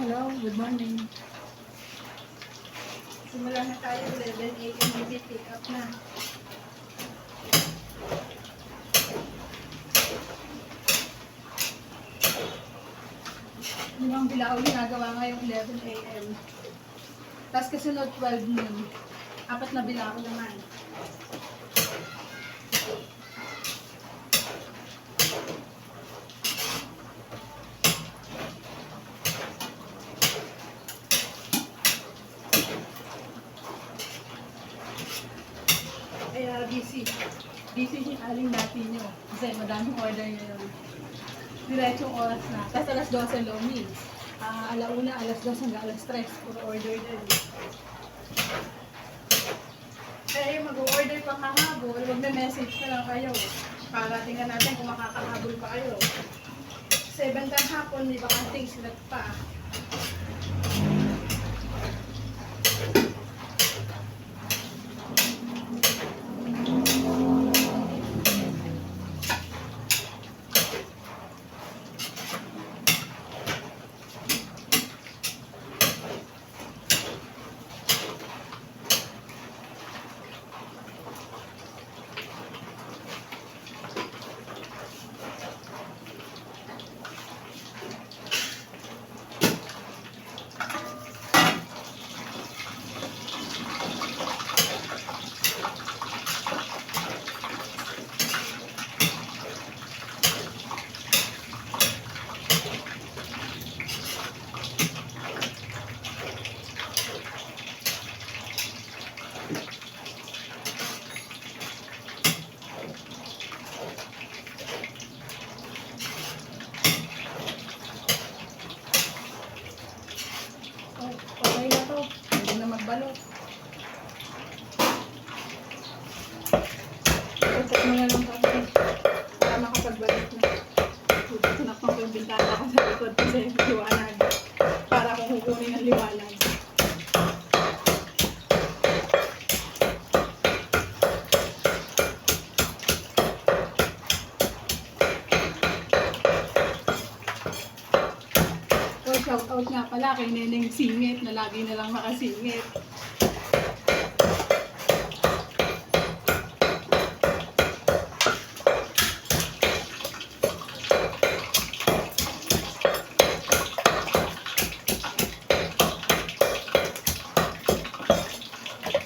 Hello, good morning. Simula na tayo, 11 a.m. Maybe pick up na. Yung bilao ginagawa ngayong 11 a.m. Tapos kasunod 12 noon. 4 na bilao naman. Kaya busy. Busy si aling natin nyo. Kasi madaming order ngayon. Diretsong oras na. Tapos alas 12 low means. Alauna, alas 2 hanggang alas 3. Puro order din. Kaya yung mag-order pang hahabol, mag-message na lang kayo. Para tingnan natin kung makakahabol pa kayo. 7 ng hapon, may bakanting slot pa. Okay na to. Hindi na magbalot. Pagkat mo na lang kami. Para makapagbalot na. Tinakpan ko yung bintana ko sa likod kasi liwanag. Para kung kukunin ang liwanag. Shout out nga pala kay Neneng Singit na lagi na lang makasingit.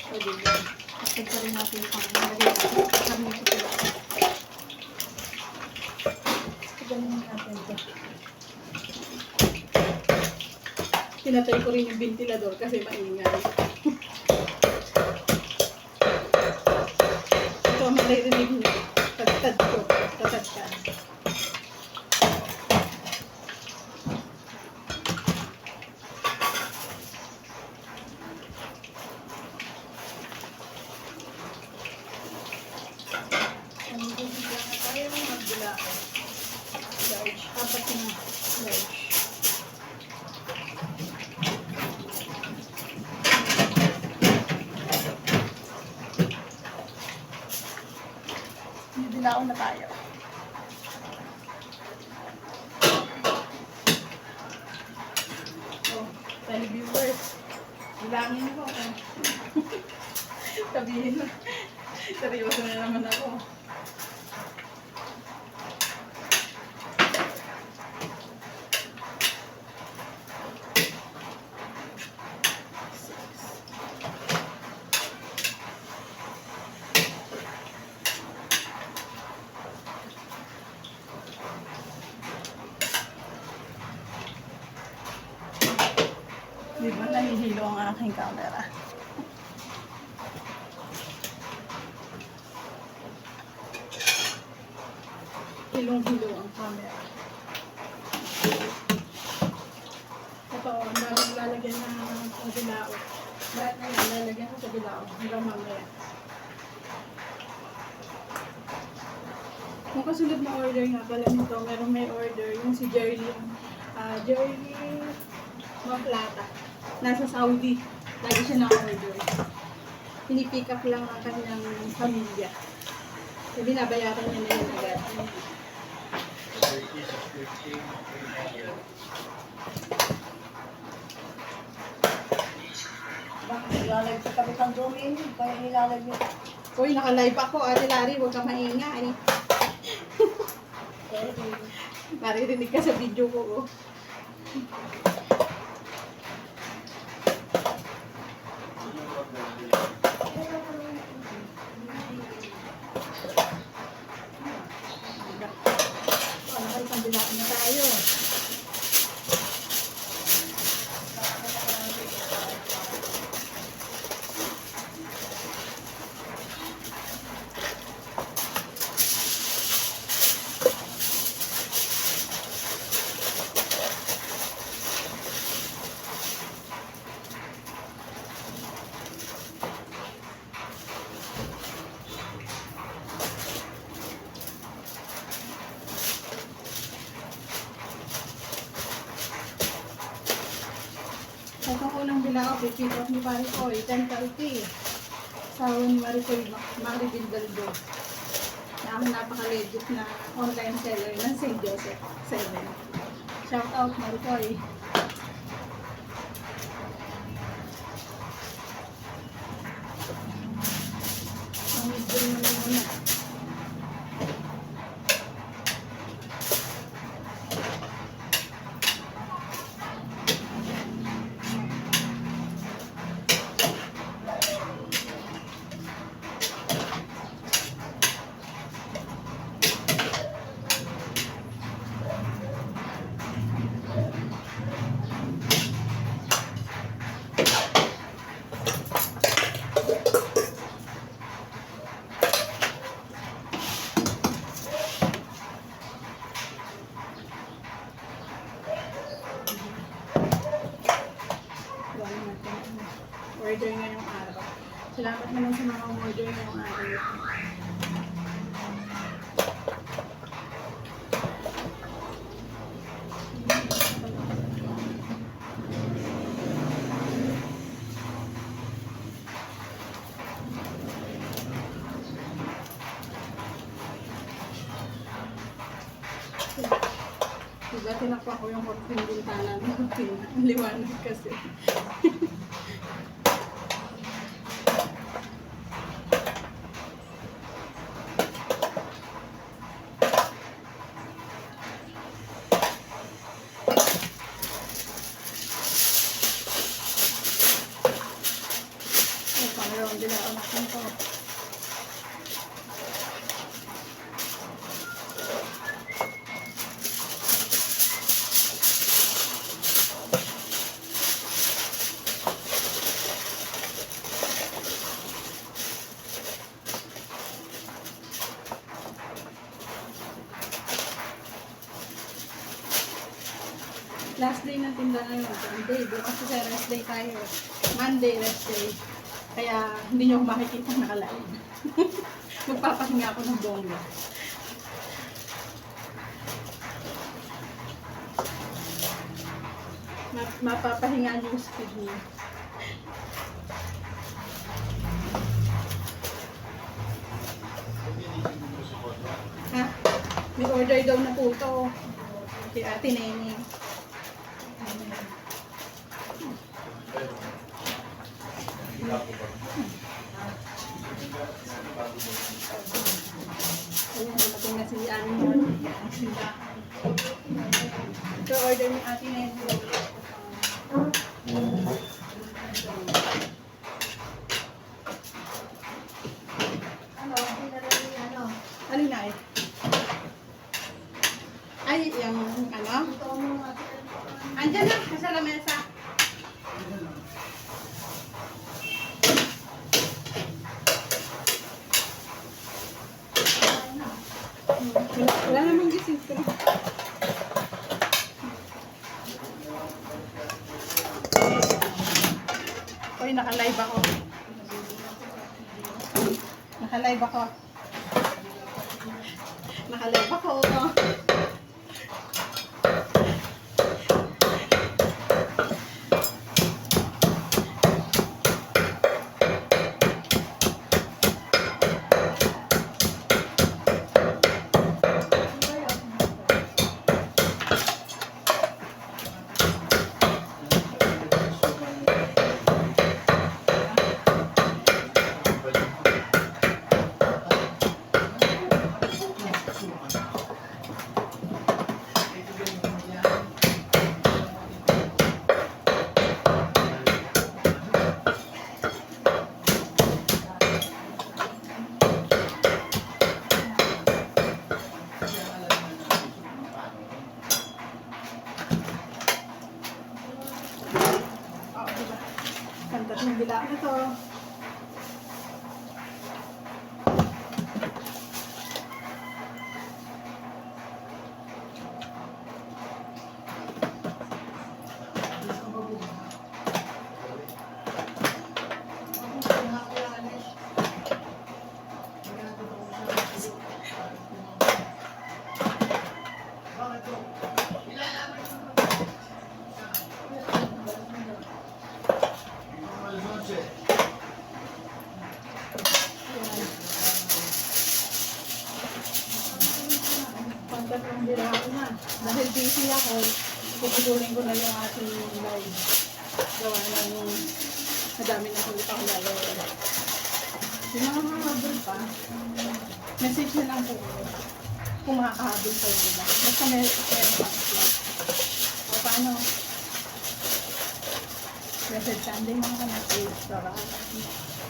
Pwede yun. Pagka rin natin yung pangalagay natin. Kami ito pala. Ganun natin ito. Pinatay ko rin yung ventilador kasi maingay. Ito ang maririnig niyo. Tagtad ko. Tatagtad. Bigla na tayo magbilao. Large. Apat na large. Bilaon na tayo. Oh, televiewers. Bilangin mo. Sabihin mo. Seryoso na naman ako. Di ba nahihilo ang aking camera? Hilong-hilo ang camera. Ito, ang daming lalagyan ng bilao. Lahat na yan, lalagyan ko sa bilao. Hanggang mamaya. Kung kasunod na order nga pala nito, meron may order. Yung si Jerlyn. Jerlyn Maplata. Nasa Saudi. Lagi siya na-order. Pinipick up lang ang kanyang pamilya. So, binabayaran niya na yun agad. Nagla-live sa kami ng Domino, kaya nilalive niya. Uy, naka-live ako. Ate Larry, huwag ka maingay. Maririnig ka sa video ko. Oh. Nakalipandilaan na tayo. Sa unang bilao, pick up ni Maricoy, 10:30. Sawa ni Maricoy, Maribel Baldo. Na napaka-legit na online seller ng St. Joseph 7. Shout out Maricoy. Ang medyo naman muna. Order ngayong araw. Salamat naman sa mga order ngayong araw. Diba tinakpa ko yung korping bintana ng liwanag kasi. Pangalawang bilao natin to. Last day ng tinda ngayon, Sunday. Bukas kasi rest day tayo. Monday, rest day. Kaya hindi nyo makikita nakalive. Magpapahinga ako ng bongga. Mapapahinga nyo yung speed niyo. Ha? May order daw na po ito. Si Ate Nene. Ayan, natin na si Annie. Ito order ni Ate Nene. Ano na eh? Ay, yung ano? Andyan na, sa lamesa. Wala namang gising ko. Uy, naka-live ako. Naka-live ako. Naka-live ako. Anong bila na to? Pagkatang bila ko na. Dahil busy ako, puputulin ko na yung ating live. Gawa ng madami na ulit ako lalawala. Yung mga makahabol pa, message na lang po kung makakahabol pa yun nila. Basta meron pa sila. O paano? Blessed Sunday mga kanapis. Bye-bye.